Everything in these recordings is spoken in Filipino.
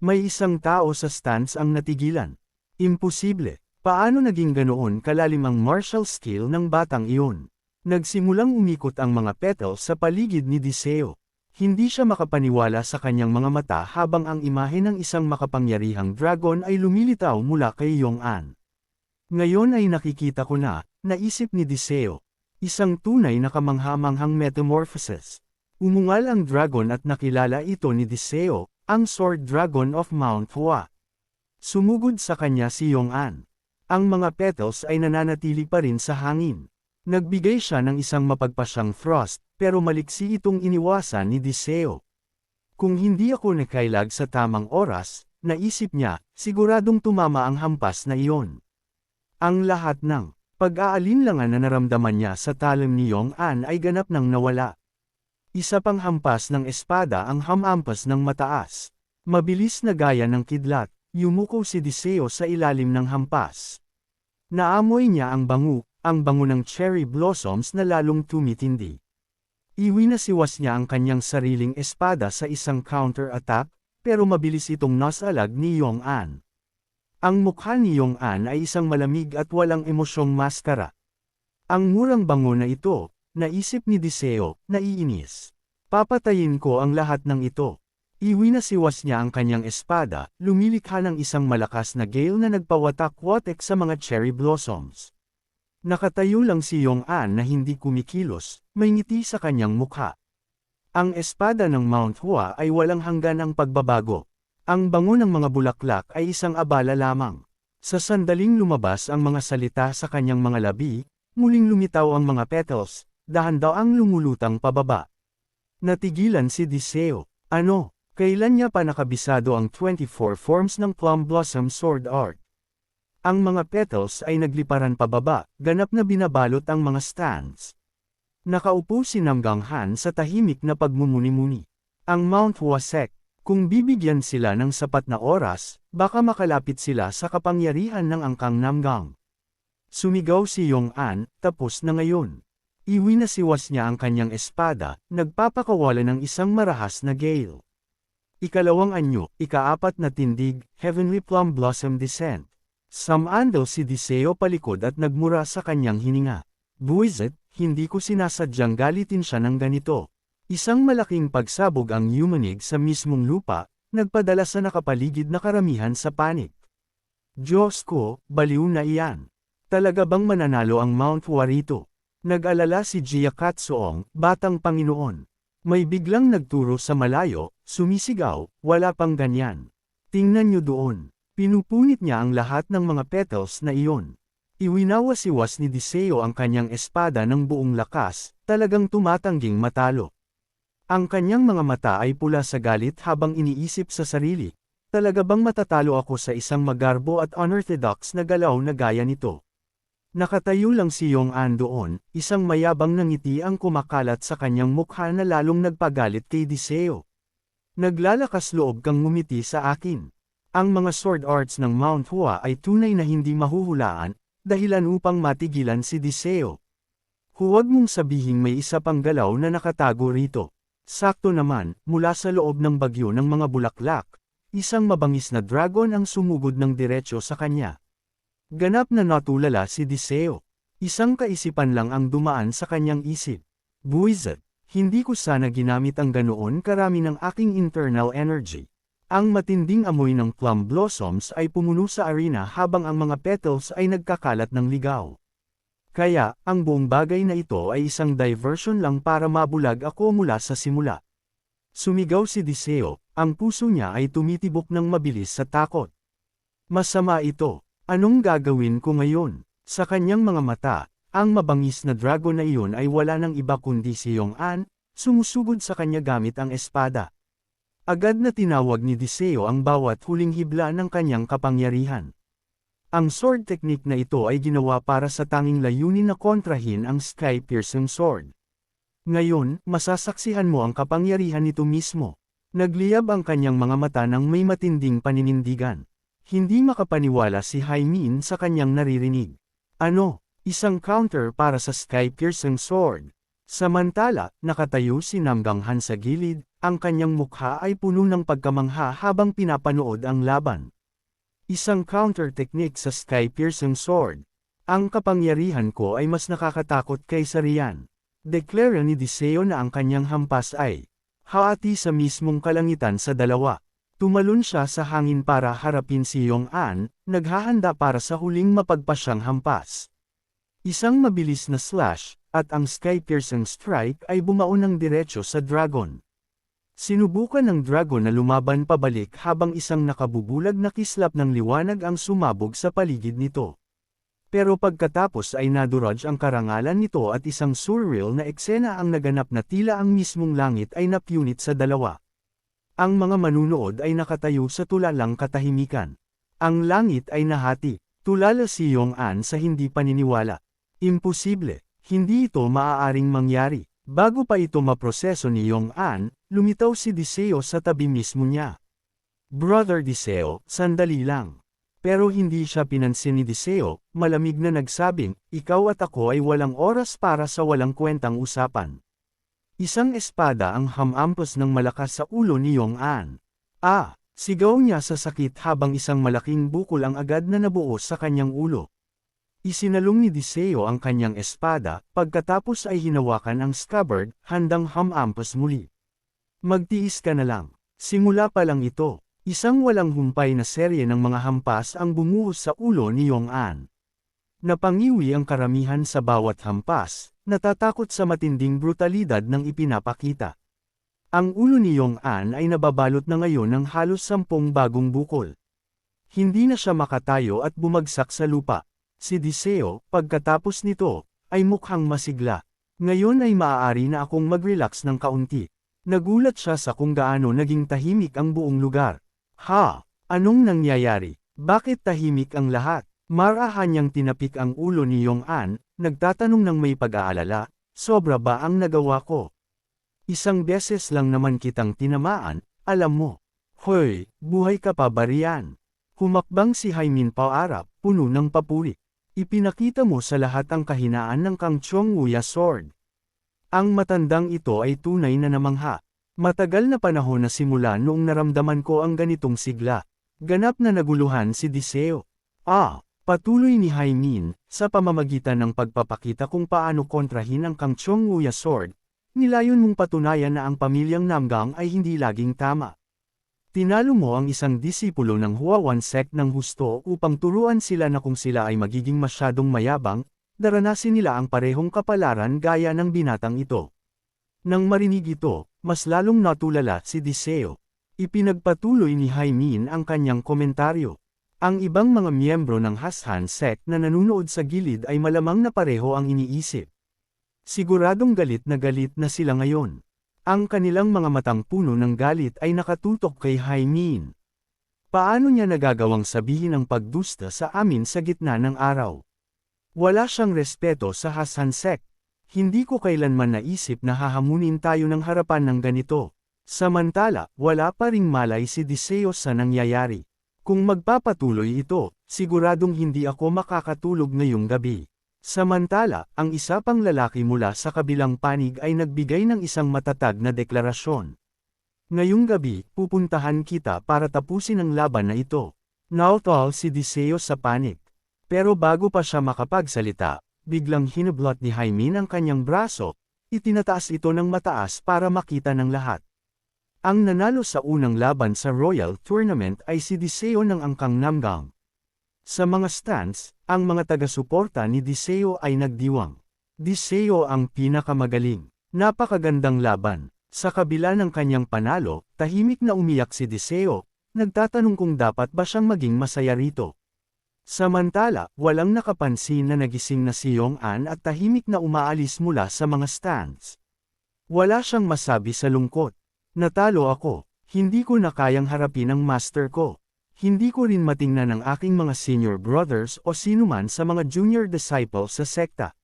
May isang tao sa stance ang natigilan. Imposible. Paano naging ganoon kalalim ang martial skill ng batang iyon? Nagsimulang umikot ang mga petals sa paligid ni Diseo. Hindi siya makapaniwala sa kanyang mga mata habang ang imahe ng isang makapangyarihang dragon ay lumilitaw mula kay Yong-an. Ngayon ay nakikita ko na, naisip ni Diseo. Isang tunay na kamangha-manghang metamorphosis. Umungal ang dragon at nakilala ito ni Diseo, ang Sword Dragon of Mount Hua. Sumugod sa kanya si Yong-an. Ang mga petals ay nananatili pa rin sa hangin. Nagbigay siya ng isang mapagpasyang thrust, pero maliksi itong iniwasan ni Diseo. Kung hindi ako nakailag sa tamang oras, naisip niya, siguradong tumama ang hampas na iyon. Ang lahat ng pag-aalinlangan na naramdaman niya sa talim ni Yong-an ay ganap nang nawala. Isa pang hampas ng espada ang hamampas ng mataas. Mabilis na gaya ng kidlat, yumuko si Diseo sa ilalim ng hampas. Naamoy niya ang bango ng cherry blossoms na lalong tumitindi. Iwinasiwas niya ang kanyang sariling espada sa isang counter-attack, pero mabilis itong nasalag ni Yong-an. Ang mukha ni Yong-an ay isang malamig at walang emosyong maskara. Ang murang bango na ito, naisip ni Diseo, naiinis. Papatayin ko ang lahat ng ito. Iwinasiwas niya ang kanyang espada, lumilikha ng isang malakas na gale na nagpawatak-watek sa mga cherry blossoms. Nakatayo lang si Yong-an na hindi kumikilos, may ngiti sa kanyang mukha. Ang espada ng Mount Hua ay walang hanggan ang pagbabago. Ang bango ng mga bulaklak ay isang abala lamang. Sa sandaling lumabas ang mga salita sa kanyang mga labi, muling lumitaw ang mga petals, dahan-daang lumulutang pababa. Natigilan si Diseo. Ano? Kailan niya pa nakabisado ang 24 forms ng Plum Blossom Sword Art? Ang mga petals ay nagliparan pababa, ganap na binabalot ang mga stands. Nakaupo si Namgang-han sa tahimik na pagmumuni-muni. Ang Mount Hua sect, kung bibigyan sila ng sapat na oras, baka makalapit sila sa kapangyarihan ng angkang Namgang. Sumigaw si Yong-an, tapos na ngayon. Iwinasiwas niya ang kanyang espada, nagpapakawala ng isang marahas na gale. Ikalawang anyo, ikaapat na tindig, Heavenly Plum Blossom Descent. Samandal si Diseo palikod at nagmura sa kanyang hininga. Buwisit, hindi ko sinasadyang galitin siya ng ganito. Isang malaking pagsabog ang yumanig sa mismong lupa, nagpadala sa nakapaligid na karamihan sa panik. Diyos ko, baliw na iyan. Talaga bang mananalo ang Mount Hua rito? Nag-alala si Jia Katsuong, batang Panginoon. May biglang nagturo sa malayo, sumisigaw, wala pang ganyan. Tingnan niyo doon. Pinupunit niya ang lahat ng mga petals na iyon. Iwinawasiwas ni Diseo ang kanyang espada ng buong lakas, talagang tumatangging matalo. Ang kanyang mga mata ay pula sa galit habang iniisip sa sarili, talaga bang matatalo ako sa isang magarbo at unorthodox na galaw na gaya nito? Nakatayo lang si Yong-an doon, isang mayabang na ngiti ang kumakalat sa kanyang mukha na lalong nagpagalit kay Diseo. Naglalakas loob kang ngumiti sa akin. Ang mga sword arts ng Mount Hua ay tunay na hindi mahuhulaan, dahilan upang matigilan si Diseo. Huwag mong sabihing may isa pang galaw na nakatago rito. Sakto naman, mula sa loob ng bagyo ng mga bulaklak, isang mabangis na dragon ang sumugod ng diretsyo sa kanya. Ganap na natulala si Diseo. Isang kaisipan lang ang dumaan sa kanyang isip. Buwisit, hindi ko sana ginamit ang ganoon karami ng aking internal energy. Ang matinding amoy ng plum blossoms ay pumuno sa arena habang ang mga petals ay nagkakalat ng ligaw. Kaya, ang buong bagay na ito ay isang diversion lang para mabulag ako mula sa simula. Sumigaw si Diseo, ang puso niya ay tumitibok ng mabilis sa takot. Masama ito. Anong gagawin ko ngayon? Sa kanyang mga mata, ang mabangis na dragon na iyon ay wala ng iba kundi si Yong-an, sumusugod sa kanya gamit ang espada. Agad na tinawag ni Diseo ang bawat huling hibla ng kanyang kapangyarihan. Ang sword technique na ito ay ginawa para sa tanging layunin na kontrahin ang sky-piercing sword. Ngayon, masasaksihan mo ang kapangyarihan nito mismo. Nagliyab ang kanyang mga mata ng may matinding paninindigan. Hindi makapaniwala si Haimin sa kanyang naririnig. Ano? Isang counter para sa sky-piercing sword. Samantala, nakatayo si Namgang-han sa gilid, ang kanyang mukha ay puno ng pagkamangha habang pinapanood ang laban. Isang counter technique sa sky-piercing sword. Ang kapangyarihan ko ay mas nakakatakot kaysa riyan. Deklara ni Deseo na ang kanyang hampas ay haati sa mismong kalangitan sa dalawa. Tumalon siya sa hangin para harapin si Yong-an, naghahanda para sa huling mapagpasyang hampas. Isang mabilis na slash, at ang sky-piercing strike ay bumaon ng diretso sa dragon. Sinubukan ng dragon na lumaban pabalik habang isang nakabubulag na kislap ng liwanag ang sumabog sa paligid nito. Pero pagkatapos ay naduraj ang karangalan nito at isang surreal na eksena ang naganap na tila ang mismong langit ay napunit sa dalawa. Ang mga manunood ay nakatayo sa tulalang katahimikan. Ang langit ay nahati, tulala si Yong-an sa hindi paniniwala. Imposible, hindi ito maaaring mangyari. Bago pa ito maproseso ni Yong-an, lumitaw si Deseo sa tabi mismo niya. Brother Deseo, sandali lang. Pero hindi siya pinansin ni Deseo, malamig na nagsabing, ikaw at ako ay walang oras para sa walang kwentang usapan. Isang espada ang hamampas ng malakas sa ulo ni Yong-an. Sigaw niya sa sakit habang isang malaking bukol ang agad na nabuo sa kanyang ulo. Isinalong ni Deseo ang kanyang espada, pagkatapos ay hinawakan ang scabbard, handang hamampas muli. Magtiis ka na lang. Simula pa lang ito. Isang walang humpay na serye ng mga hampas ang bumuhos sa ulo ni Yong-an. Napangiwi ang karamihan sa bawat hampas, natatakot sa matinding brutalidad ng ipinapakita. Ang ulo ni Yong-an ay nababalot na ngayon ng halos 10 bagong bukol. Hindi na siya makatayo at bumagsak sa lupa. Si Deseo, pagkatapos nito, ay mukhang masigla. Ngayon ay maaari na akong mag-relax ng kaunti. Nagulat siya sa kung gaano naging tahimik ang buong lugar. Anong nangyayari? Bakit tahimik ang lahat? Marahan niyang tinapik ang ulo ni Yong-an, nagtatanong ng may pag-aalala, sobra ba ang nagawa ko? Isang beses lang naman kitang tinamaan, alam mo. Hoy, buhay ka pa ba riyan? Humakbang si Haimin paarap, puno ng papuri. Ipinakita mo sa lahat ang kahinaan ng Kang Chonguya sword. Ang matandang ito ay tunay na namangha. Matagal na panahon na simula noong naramdaman ko ang ganitong sigla. Ganap na naguluhan si Deseo. Patuloy ni Haimin, sa pamamagitan ng pagpapakita kung paano kontrahin ang Kang Chonguya sword, nilayon mong patunayan na ang pamilyang Namgang ay hindi laging tama. Tinalo mo ang isang disipulo ng Huawan sect ng husto upang turuan sila na kung sila ay magiging masyadong mayabang, daranasin nila ang parehong kapalaran gaya ng binatang ito. Nang marinig ito, mas lalong natulala si Deseo. Ipinagpatuloy ni Haimin ang kanyang komentaryo. Ang ibang mga miyembro ng Hashan sect na nanunood sa gilid ay malamang na pareho ang iniisip. Siguradong galit na sila ngayon. Ang kanilang mga matang puno ng galit ay nakatutok kay Haimin. Paano niya nagagawang sabihin ang pagdusta sa amin sa gitna ng araw? Wala siyang respeto sa Hashan sect. Hindi ko kailanman naisip na hahamunin tayo ng harapan ng ganito. Samantala, wala pa ring malay si Deseo sa nangyayari. Kung magpapatuloy ito, siguradong hindi ako makakatulog ngayong gabi. Samantala, ang isa pang lalaki mula sa kabilang panig ay nagbigay ng isang matatag na deklarasyon. Ngayong gabi, pupuntahan kita para tapusin ang laban na ito. Nautol si Deseo sa panik. Pero bago pa siya makapagsalita, biglang hinablot ni Haimin ang kanyang braso, itinataas ito ng mataas para makita ng lahat. Ang nanalo sa unang laban sa Royal Tournament ay si Deseo ng Angkang Namgang. Sa mga stands, ang mga taga-suporta ni Deseo ay nagdiwang. Deseo ang pinakamagaling. Napakagandang laban. Sa kabila ng kanyang panalo, tahimik na umiyak si Deseo, nagtatanong kung dapat ba siyang maging masaya rito. Samantala, walang nakapansin na nagising na si Yong-an at tahimik na umaalis mula sa mga stands. Wala siyang masabi sa lungkot. Natalo ako. Hindi ko na kayang harapin ang master ko. Hindi ko rin matingnan ang aking mga senior brothers o sinuman sa mga junior disciples sa sekta.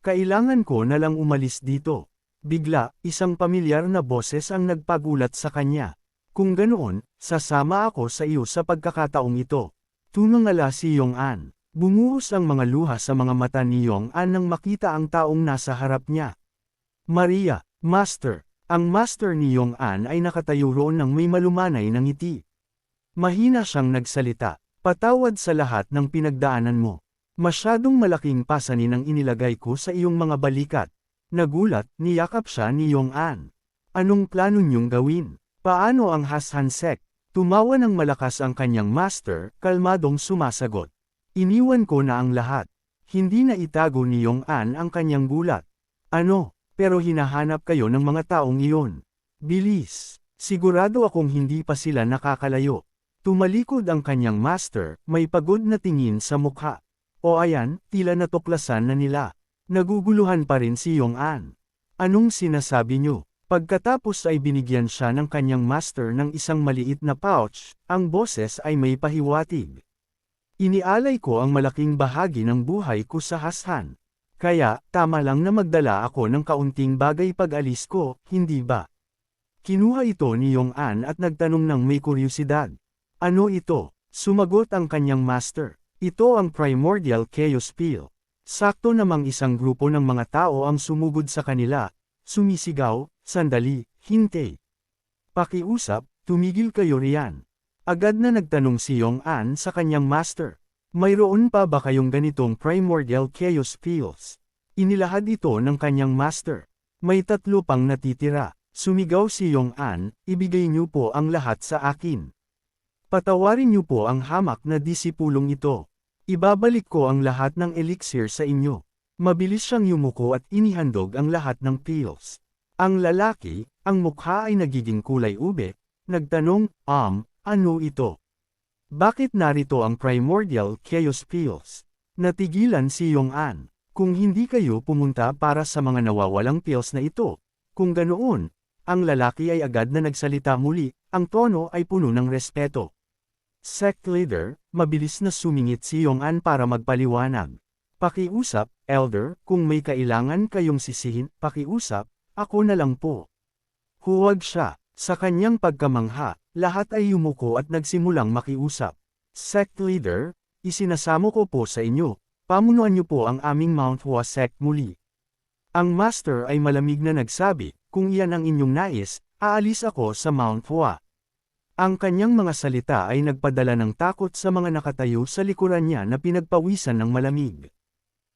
Kailangan ko na lang umalis dito. Bigla, isang pamilyar na boses ang nagpagulat sa kanya. Kung ganoon, sasama ako sa iyo sa pagkakataong ito. Tumangala si Yong-an. Bumuhos ang mga luha sa mga mata ni Yong-an nang makita ang taong nasa harap niya. Maria, Master. Ang master ni Yong-an ay nakatayo roon ng may malumanay na ngiti. Mahina siyang nagsalita. Patawad sa lahat ng pinagdaanan mo. Masyadong malaking pasanin ang inilagay ko sa iyong mga balikat. Nagulat, niyakap siya ni Yong-an. Anong plano niyong gawin? Paano ang Hashansek? Tumawa ng malakas ang kanyang master, kalmadong sumasagot. Iniwan ko na ang lahat. Hindi na itago ni Yong-an ang kanyang gulat. Ano? Pero hinahanap kayo ng mga taong iyon. Bilis! Sigurado akong hindi pa sila nakakalayo. Tumalikod ang kanyang master, may pagod na tingin sa mukha. O ayan, tila natuklasan na nila. Naguguluhan pa rin si Yong-an. Anong sinasabi niyo? Pagkatapos ay binigyan siya ng kanyang master ng isang maliit na pouch, ang boses ay may pahiwatig. Inialay ko ang malaking bahagi ng buhay ko sa Hashan. Kaya, tama lang na magdala ako ng kaunting bagay pag-alis ko, hindi ba? Kinuha ito ni Yong-an at nagtanong ng may kuryosidad. Ano ito? Sumagot ang kanyang master. Ito ang Primordial Chaos Peel. Sakto namang isang grupo ng mga tao ang sumugod sa kanila, sumisigaw, sandali, hintay. Pakiusap, tumigil kayo riyan. Agad na nagtanong si Yong-an sa kanyang master. Mayroon pa ba kayong ganitong Primordial Chaos Peels? Inilahad ito ng kanyang master. May 3 pang natitira. Sumigaw si Yong-an, ibigay niyo po ang lahat sa akin. Patawarin niyo po ang hamak na disipulong ito. Ibabalik ko ang lahat ng elixir sa inyo. Mabilis siyang yumuko at inihandog ang lahat ng peels. Ang lalaki, ang mukha ay nagiging kulay ube, nagtanong, ano ito? Bakit narito ang Primordial Chaos Peels? Natigilan si Yong-an. Kung hindi kayo pumunta para sa mga nawawalang peels na ito. Kung ganoon, ang lalaki ay agad na nagsalita muli, ang tono ay puno ng respeto. Sect leader, mabilis na sumingit si Yong-an para magpaliwanag. Pakiusap, elder, kung may kailangan kayong sisihin, pakiusap, ako na lang po. Huwag siya. Sa kanyang pagkamangha, lahat ay yumuko at nagsimulang makiusap. Sect leader, isinasamo ko po sa inyo, pamunuan niyo po ang aming Mount Hua sect muli. Ang master ay malamig na nagsabi, kung iyan ang inyong nais, aalis ako sa Mount Hua. Ang kanyang mga salita ay nagpadala ng takot sa mga nakatayo sa likuran niya na pinagpawisan ng malamig.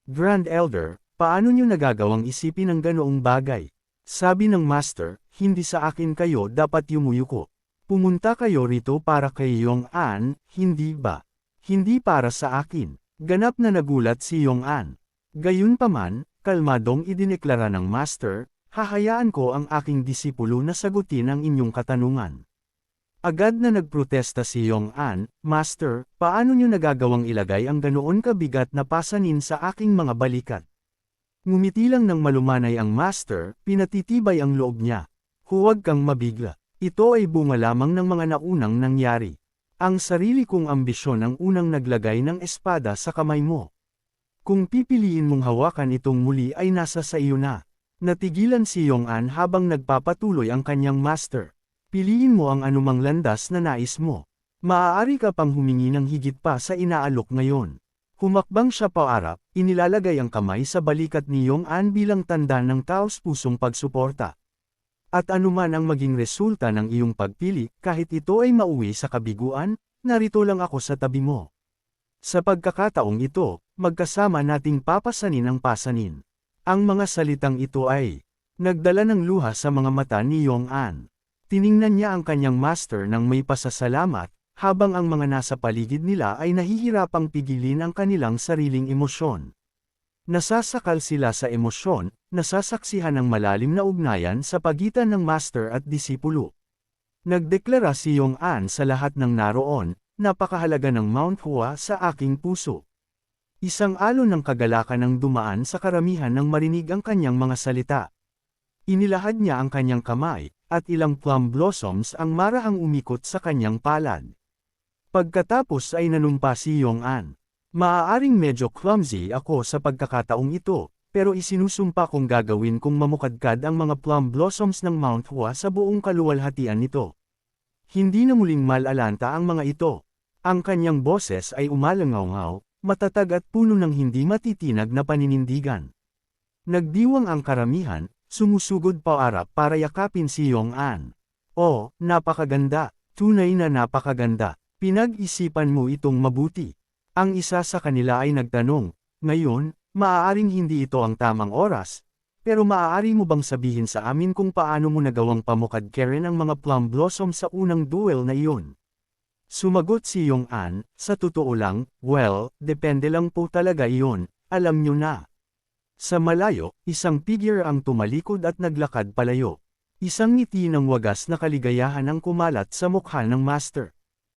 Grand Elder, paano niyo nagagawang isipin ang ganoong bagay? Sabi ng master, hindi sa akin kayo dapat yumuyuko. Pumunta kayo rito para kay Yong-an, hindi ba? Hindi para sa akin. Ganap na nagulat si Yong-an. Gayunpaman, kalmadong idineklara ng master, hahayaan ko ang aking disipulo na sagutin ang inyong katanungan. Agad na nagprotesta si Yong-an, Master, paano niyo nagagawang ilagay ang ganoon kabigat na pasanin sa aking mga balikat? Ngumiti lang ng malumanay ang master, pinatitibay ang loob niya. Huwag kang mabigla. Ito ay bunga lamang ng mga naunang nangyari. Ang sarili kong ambisyon ang unang naglagay ng espada sa kamay mo. Kung pipiliin mong hawakan itong muli ay nasa sa iyo na. Natigilan si Yong-an habang nagpapatuloy ang kanyang master. Piliin mo ang anumang landas na nais mo. Maaari ka pang humingi ng higit pa sa inaalok ngayon. Humakbang siya paarap, inilalagay ang kamay sa balikat ni Yong-an bilang tanda ng taos-pusong pagsuporta. At anuman ang maging resulta ng iyong pagpili, kahit ito ay mauwi sa kabiguan, narito lang ako sa tabi mo. Sa pagkakataong ito, magkasama nating papasanin ang pasanin. Ang mga salitang ito ay nagdala ng luha sa mga mata ni Yong-an. Tiningnan niya ang kanyang master ng may pasasalamat, habang ang mga nasa paligid nila ay nahihirapang pigilin ang kanilang sariling emosyon. Nasasakal sila sa emosyon, nasasaksihan ng malalim na ugnayan sa pagitan ng master at disipulo. Nagdeklara si Yong-an sa lahat ng naroon, napakahalaga ng Mount Hua sa aking puso. Isang alon ng kagalakan ang dumaan sa karamihan ng marinig ang kanyang mga salita. Inilahad niya ang kanyang kamay, at ilang plum blossoms ang marahang umikot sa kanyang palad. Pagkatapos ay nanumpa si Yong-an. Maaaring medyo clumsy ako sa pagkakataong ito, pero isinusumpa kong gagawin kong mamukadkad ang mga plum blossoms ng Mount Hua sa buong kaluwalhatian nito. Hindi na muling malalanta ang mga ito. Ang kanyang boses ay umalangaw-ngaw, matatag at puno ng hindi matitinag na paninindigan. Nagdiwang ang karamihan, Sumusugod paarap para yakapin si Yong-an. Oh, napakaganda. Tunay na napakaganda. Pinag-isipan mo itong mabuti. Ang isa sa kanila ay nagtanong, ngayon, maaaring hindi ito ang tamang oras, pero maaari mo bang sabihin sa amin kung paano mo nagawang pamukadkerin ang mga plum blossom sa unang duel na iyon? Sumagot si Yong-an, sa totoo lang, well, depende lang po talaga iyon, alam nyo na. Sa malayo, isang figure ang tumalikod at naglakad palayo. Isang ngiti ng wagas na kaligayahan ang kumalat sa mukha ng master.